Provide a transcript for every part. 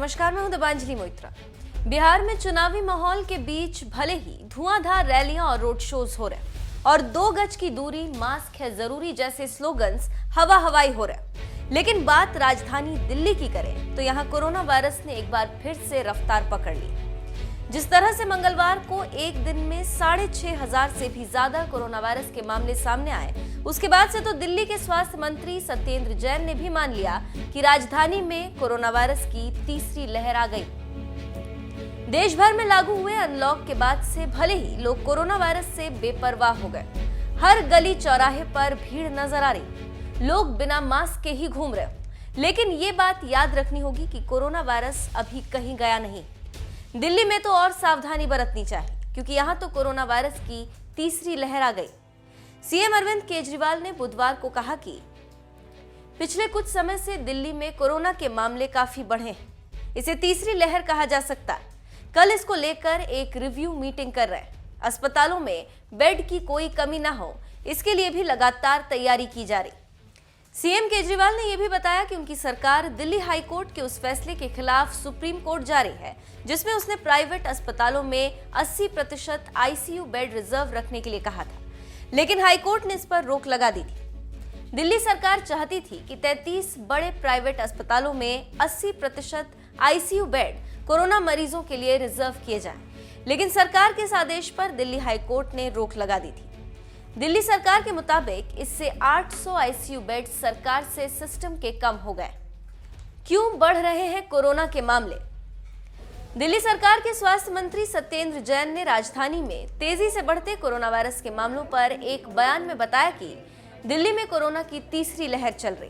नमस्कार, मैं हूं दीपांजलि मोइत्रा। बिहार में चुनावी माहौल के बीच भले ही धुआंधार रैलियां और रोड शोज हो रहे हैं और 2 गज की दूरी, मास्क है जरूरी जैसे स्लोगन्स हवा हवाई हो रहे हैं, लेकिन बात राजधानी दिल्ली की करें तो यहां कोरोना वायरस ने एक बार फिर से रफ्तार पकड़ ली। जिस तरह से मंगलवार को एक दिन में 6,500 से भी ज्यादा कोरोना वायरस के मामले सामने आए, उसके बाद से तो दिल्ली के स्वास्थ्य मंत्री सत्येंद्र जैन ने भी मान लिया कि राजधानी में कोरोना वायरस की तीसरी लहर आ गई। देश भर में लागू हुए अनलॉक के बाद से भले ही लोग कोरोना वायरस से बेपरवाह हो गए, हर गली चौराहे पर भीड़ नजर आ रही, लोग बिना मास्क के ही घूम रहे, लेकिन ये बात याद रखनी होगी कि कोरोना वायरस अभी कहीं गया नहीं। दिल्ली में तो और सावधानी बरतनी चाहिए, क्योंकि यहां तो कोरोना वायरस की तीसरी लहर आ गई। सीएम अरविंद केजरीवाल ने बुधवार को कहा कि पिछले कुछ समय से दिल्ली में कोरोना के मामले काफी बढ़े हैं, इसे तीसरी लहर कहा जा सकता है। कल इसको लेकर एक रिव्यू मीटिंग कर रहे हैं। अस्पतालों में बेड की कोई कमी ना हो, इसके लिए भी लगातार तैयारी की जा रही। सीएम केजरीवाल ने यह भी बताया कि उनकी सरकार दिल्ली हाई कोर्ट के उस फैसले के खिलाफ सुप्रीम कोर्ट जा रही है, जिसमें उसने प्राइवेट अस्पतालों में 80% आईसीयू बेड रिजर्व रखने के लिए कहा था, लेकिन हाई कोर्ट ने इस पर रोक लगा दी थी। दिल्ली सरकार चाहती थी कि 33 बड़े प्राइवेट अस्पतालों में 80% आईसीयू बेड कोरोना मरीजों के लिए रिजर्व किए जाएं, लेकिन सरकार के इस आदेश पर दिल्ली हाई कोर्ट ने रोक लगा दी थी। दिल्ली सरकार के मुताबिक इससे 800 आईसीयू बेड सरकार से सिस्टम के कम हो गए। क्यों बढ़ रहे हैं कोरोना के मामले? दिल्ली सरकार के स्वास्थ्य मंत्री सत्येंद्र जैन ने राजधानी में तेजी से बढ़ते कोरोना वायरस के मामलों पर एक बयान में बताया कि दिल्ली में कोरोना की तीसरी लहर चल रही।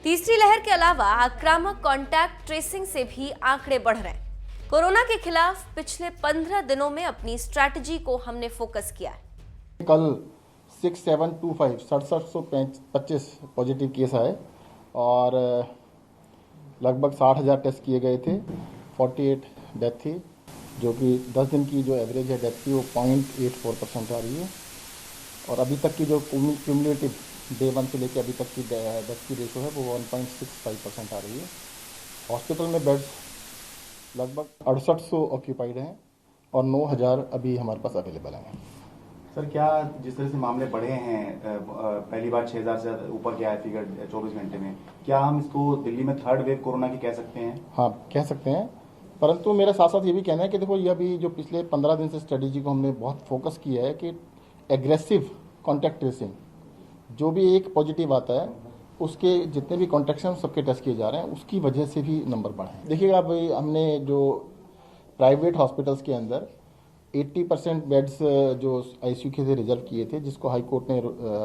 तीसरी लहर के अलावा आक्रामक कॉन्टैक्ट ट्रेसिंग से भी आंकड़े बढ़ रहे हैं। कोरोना के खिलाफ पिछले 15 दिनों में अपनी स्ट्रैटेजी को हमने फोकस किया है। कल 6725 पॉजिटिव केस आए और लगभग 60,000 टेस्ट किए गए थे। 48 डेथ थी, जो कि 10 दिन की जो एवरेज है डेथ की वो 0.84% आ रही है। और अभी तक की जो क्यूमुलेटिव डे 1 से लेकर अभी तक की डेथ की रेशो है वो 1.65% आ रही है। हॉस्पिटल में बेड्स लगभग 6800 ऑक्यूपाइड हैं और 9,000 अभी हमारे पास अवेलेबल हैं। सर, क्या जिस तरह से मामले बढ़े हैं, पहली बार 6,000 से ऊपर गया है फिगर 24 घंटे में, क्या हम इसको दिल्ली में थर्ड वेव कोरोना की कह सकते हैं? हाँ, कह सकते हैं, परंतु मेरे साथ साथ ये भी कहना है कि देखो, ये अभी जो पिछले 15 दिन से स्ट्रेटेजी को हमने बहुत फोकस किया है कि एग्रेसिव कॉन्टैक्ट ट्रेसिंग, जो भी एक पॉजिटिव आता है उसके जितने भी कॉन्टैक्ट हैं सबके टेस्ट किए जा रहे हैं, उसकी वजह से भी नंबर बढ़े। देखिएगा, अभी हमने जो प्राइवेट हॉस्पिटल्स के अंदर 80% बेड्स जो आईसीयू के थे रिजर्व किए थे, जिसको हाई कोर्ट ने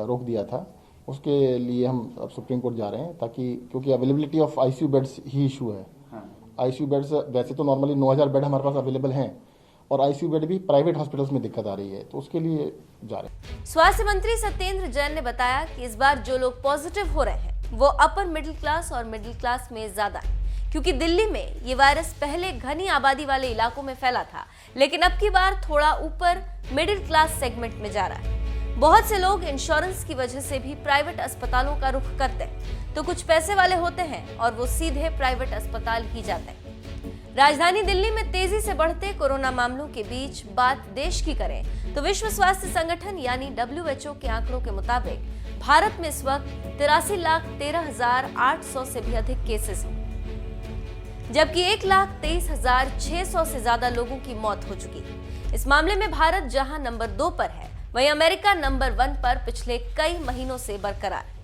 रोक दिया था, उसके लिए हम अब सुप्रीम कोर्ट जा रहे हैं, ताकि क्योंकि availability of ICU beds he issue है। आईसीयू बेड्स वैसे तो नॉर्मली 9,000 बेड हमारे पास अवेलेबल हैं और आईसीयू बेड भी प्राइवेट हॉस्पिटल्स में दिक्कत आ रही है, तो उसके लिए जा रहे हैं। स्वास्थ्य मंत्री सत्येंद्र जैन ने बताया कि इस बार जो लोग पॉजिटिव हो रहे हैं वो अपर मिडिल क्लास और मिडिल क्लास में ज्यादा है, क्योंकि दिल्ली में ये वायरस पहले घनी आबादी वाले इलाकों में फैला था, लेकिन अब की बार थोड़ा ऊपर मिडिल क्लास सेगमेंट में जा रहा है। बहुत से लोग इंश्योरेंस की वजह से भी प्राइवेट अस्पतालों का रुख करते हैं, तो कुछ पैसे वाले होते हैं और वो सीधे प्राइवेट अस्पताल ही जाते हैं। राजधानी दिल्ली में तेजी से बढ़ते कोरोना मामलों के बीच बात देश की करें तो विश्व स्वास्थ्य संगठन यानी WHO के आंकड़ों के मुताबिक भारत में इस वक्त 83,13,800 से भी अधिक केसेस हैं, जबकि 1,23,600 से ज्यादा लोगों की मौत हो चुकी है। इस मामले में भारत जहां नंबर 2 पर है, वहीं अमेरिका नंबर 1 पर पिछले कई महीनों से बरकरार है।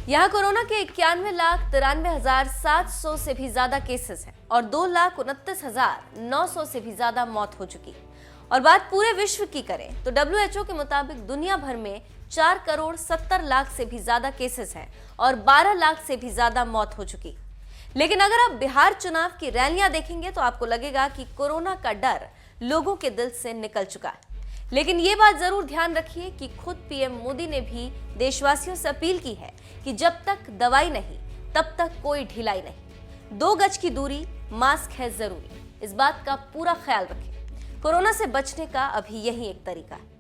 यहां कोरोना के 91,93,700 से भी ज्यादा केसेस हैं और 2,29,900 से भी ज्यादा मौत हो चुकी है। और बात पूरे विश्व की करें तो WHO के मुताबिक दुनिया भर में 4,70,00,000 से भी ज्यादा केसेस हैं और 12 लाख से भी ज्यादा मौत हो चुकी है। लेकिन अगर आप बिहार चुनाव की रैलियां देखेंगे तो आपको लगेगा कि कोरोना का डर लोगों के दिल से निकल चुका है। लेकिन ये बात जरूर ध्यान रखिए कि खुद पीएम मोदी ने भी देशवासियों से अपील की है कि जब तक दवाई नहीं तब तक कोई ढिलाई नहीं। 2 गज की दूरी, मास्क है जरूरी, इस बात का पूरा ख्याल रखें। कोरोना से बचने का अभी यही एक तरीका है।